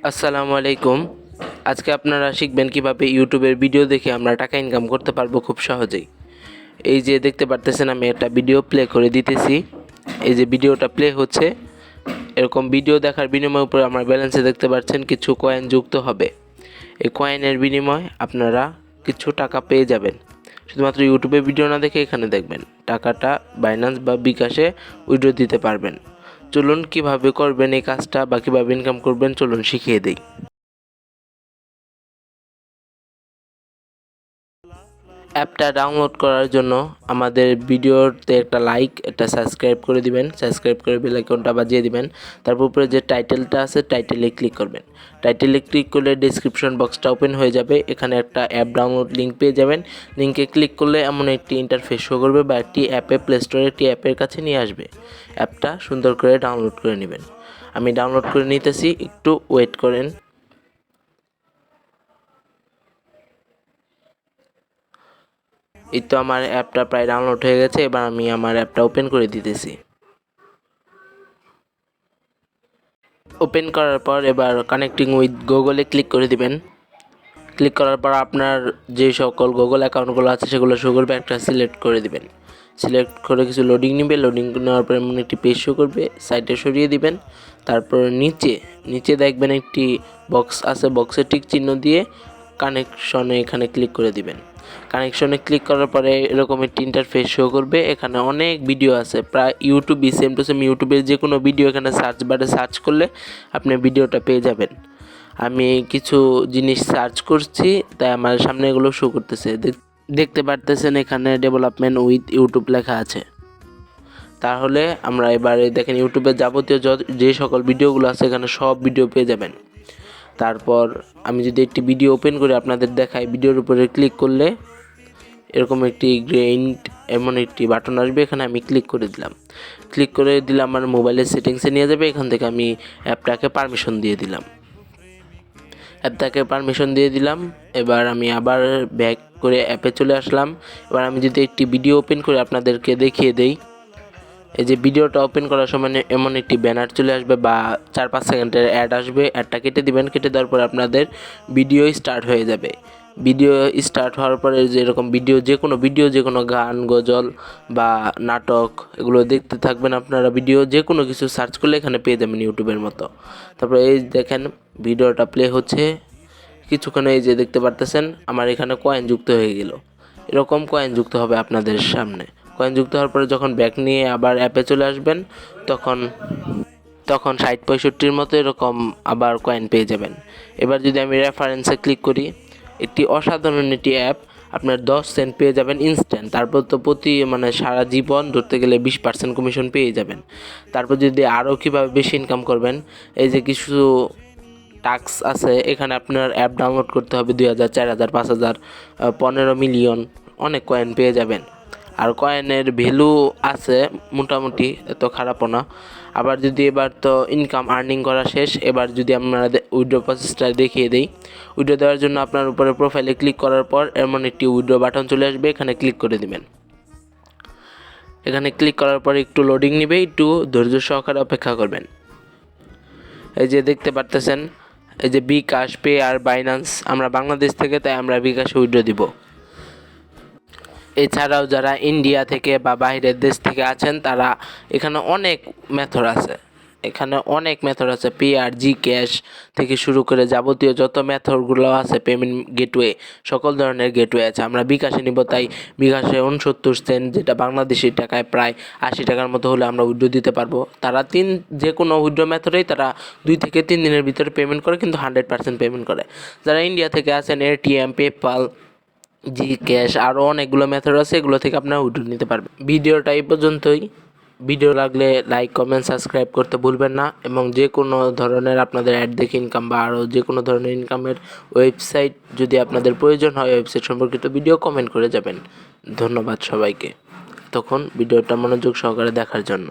আসসালামু আলাইকুম। আজকে আপনারা শিখবেন কিভাবে ইউটিউবের ভিডিও দেখে আমরা টাকা ইনকাম করতে পারবো খুব সহজেই। এই যে দেখতে পারতেছেন আমি একটা ভিডিও প্লে করে দিতেছি। এই যে ভিডিওটা প্লে হচ্ছে, এরকম ভিডিও দেখার বিনিময়ের উপরে আমার ব্যালেন্সে দেখতে পাচ্ছেন কিছু কয়েন যুক্ত হবে। এই কয়েনের বিনিময়ে আপনারা কিছু টাকা পেয়ে যাবেন। শুধুমাত্র ইউটিউবে ভিডিও না দেখে এখানে দেখবেন, টাকাটা বাইন্যান্স বা বিকাশে উইথড্র দিতে পারবেন। চলুন কিভাবে করবেন এই কাজটা বা কীভাবে ইনকাম করবেন চলুন শিখিয়ে দিই। অ্যাপটা ডাউনলোড করার জন্য আমাদের ভিডিওতে একটা লাইক, একটা সাবস্ক্রাইব করে দিবেন, সাবস্ক্রাইব করে বেল আইকনটা বাজিয়ে দিবেন। তারপর উপরে যে টাইটেলটা আছে টাইটেলে ক্লিক করবেন। টাইটেলে ক্লিক করলে ডেসক্রিপশন বক্সটা ওপেন হয়ে যাবে। এখানে একটা অ্যাপ ডাউনলোড লিঙ্ক পেয়ে যাবেন। লিঙ্কে ক্লিক করলে এমন একটি ইন্টারফেস শো করবে বা একটি অ্যাপে প্লে স্টোরে একটি অ্যাপের কাছে নিয়ে আসবে। অ্যাপটা সুন্দর করে ডাউনলোড করে নেবেন। আমি ডাউনলোড করে নিতেছি, একটু ওয়েট করেন। এই তো আমার অ্যাপটা প্রায় ডাউনলোড হয়ে গেছে। এবার আমি আমার অ্যাপটা ওপেন করে দিতেছি। ওপেন করার পর এবার কানেক্টিং উইথ গুগলে ক্লিক করে দিবেন। ক্লিক করার পর আপনার যে সকল গুগল অ্যাকাউন্টগুলো আছে সেগুলো শো করবে, একটা সিলেক্ট করে দিবেন। সিলেক্ট করে কিছু লোডিং নেবে, লোডিং নেওয়ার পর এমন একটি পেজ শো করবে, সাইডে সরিয়ে দিবেন। তারপর নিচে দেখবেন একটি বক্স আছে, বক্সে টিক চিহ্ন দিয়ে কানেকশনে এখানে ক্লিক করে দিবেন। কানেকশনে ক্লিক করার পরে এরকম একটি ইন্টারফেস শো করবে। এখানে অনেক ভিডিও আছে, প্রায় ইউটিউবই সেম টু সেম ইউটিউবের যে কোনো ভিডিও এখানে সার্চ বারে সার্চ করলে আপনি ভিডিওটা পেয়ে যাবেন। আমি কিছু জিনিস সার্চ করছি তাই আমার সামনে এগুলো শো করতেছে। দেখতে পারতেছেন এখানে ডেভেলপমেন্ট উইথ ইউটিউব লেখা আছে। তাহলে আমরা এবারে দেখেন ইউটিউবের যাবতীয় যে সকল ভিডিওগুলো আছে এখানে সব ভিডিও পেয়ে যাবেন। তারপর আমি যদি একটি ভিডিও ওপেন করে আপনাদের দেখাই, ভিডিওর উপরে ক্লিক করলে এরকম একটি এমন একটি বাটন আসবে, এখানে আমি ক্লিক করে দিলাম। ক্লিক করে দিলে আমার মোবাইলের সেটিংসে নিয়ে যাবে। এখান থেকে আমি অ্যাপটাকে পারমিশন দিয়ে দিলাম। অ্যাপটাকে পারমিশন দিয়ে দিলাম। এবার আমি আবার ব্যাক করে অ্যাপে চলে আসলাম। এবার আমি যদি একটি ভিডিও ওপেন করে আপনাদেরকে দেখিয়ে দেই, এই যে ভিডিওটা ওপেন করার সময় এমন একটি ব্যানার চলে আসবে বা 4-5 সেকেন্ডের অ্যাড আসবে। অ্যাডটা কেটে দিবেন, কেটে দেওয়ার পর আপনাদের ভিডিও স্টার্ট হয়ে যাবে। ভিডিও স্টার্ট হওয়ার পরে যেরকম যে কোনো গান, গজল বা নাটক এগুলো দেখতে থাকবেন আপনারা। ভিডিও যে কোনো কিছু সার্চ করলে এখানে পেয়ে যাবেন ইউটিউবের মতো। তারপরে এই দেখেন ভিডিওটা প্লে হচ্ছে। কিছুক্ষণে এই যে দেখতে পারতেছেন আমার এখানে কয়েন যুক্ত হয়ে গেল। এরকম কয়েন যুক্ত হবে আপনাদের সামনে। কয়েন যুক্ত হওয়ার পরে যখন ব্যাক নিয়ে আবার অ্যাপে চলে আসবেন তখন 60-65 মতো এরকম আবার কয়েন পেয়ে যাবেন। এবার যদি আমি রেফারেন্সে ক্লিক করি, একটি অসাধারণ একটি অ্যাপ, আপনার 10 সেন্ট পেয়ে যাবেন ইনস্ট্যান্ট। তারপর তো সারা জীবন ধরতে গেলে 20% কমিশন পেয়ে যাবেন। তারপর যদি আরও কীভাবে বেশি ইনকাম করবেন, এই যে কিছু টাস্ক আছে, এখানে আপনার অ্যাপ ডাউনলোড করতে হবে 2000, 4000, 5000, 15 মিলিয়ন, অনেক কয়েন পেয়ে যাবেন। আর কয়েনের ভ্যালু আছে মোটামুটি, এত খারাপও না। আবার যদি এবার তো ইনকাম আর্নিং করা শেষ, এবার যদি আমরা উইথড্র প্রসেসটা দেখিয়ে দিই। উইথড্র দেওয়ার জন্য আপনার উপরে প্রোফাইলে ক্লিক করার পর এমন একটি উইথড্র বাটন চলে আসবে, এখানে ক্লিক করে দিবেন। এখানে ক্লিক করার পর একটু লোডিং নেবে, একটু ধৈর্য সহকারে অপেক্ষা করবেন। এই যে দেখতে পারতেছেন এই যে বিকাশ, পে আর বাইন্যান্স, আমরা বাংলাদেশ থেকে তাই আমরা বিকাশে উইথড্র দিব। এছাড়াও যারা ইন্ডিয়া থেকে বা বাইরের দেশ থেকে আছেন তারা এখানে অনেক মেথড আছে। পে আর জি ক্যাশ থেকে শুরু করে যাবতীয় যত মেথডগুলো আছে, পেমেন্ট গেটওয়ে, সকল ধরনের গেটওয়ে আছে। আমরা বিকাশে নিব, তাই বিকাশে 69 সেন্ট, যেটা বাংলাদেশি টাকায় প্রায় 80 টাকার মতো হলে আমরা উইথড্র দিতে পারবো। তারা যে কোনো উইথড্র মেথডেই তারা 2 থেকে 3 দিনের ভিতরে পেমেন্ট করে, কিন্তু 100% পেমেন্ট করে। যারা ইন্ডিয়া থেকে আছেন এটিএম, পেপাল, জি ক্যাশ, আরও অনেকগুলো মেথড আছে, এগুলো থেকে আপনারা উইথড্র নিতে পারবেন। ভিডিওটা এই পর্যন্তই। ভিডিও লাগলে লাইক, কমেন্ট, সাবস্ক্রাইব করতে ভুলবেন না। এবং যে কোনো ধরনের আপনাদের অ্যাড দেখে ইনকাম বা আরও যে কোনো ধরনের ইনকামের ওয়েবসাইট যদি আপনাদের প্রয়োজন হয়, ওয়েবসাইট সম্পর্কিত ভিডিও কমেন্ট করে যাবেন। ধন্যবাদ সবাইকে তখন ভিডিওটা মনোযোগ সহকারে দেখার জন্য।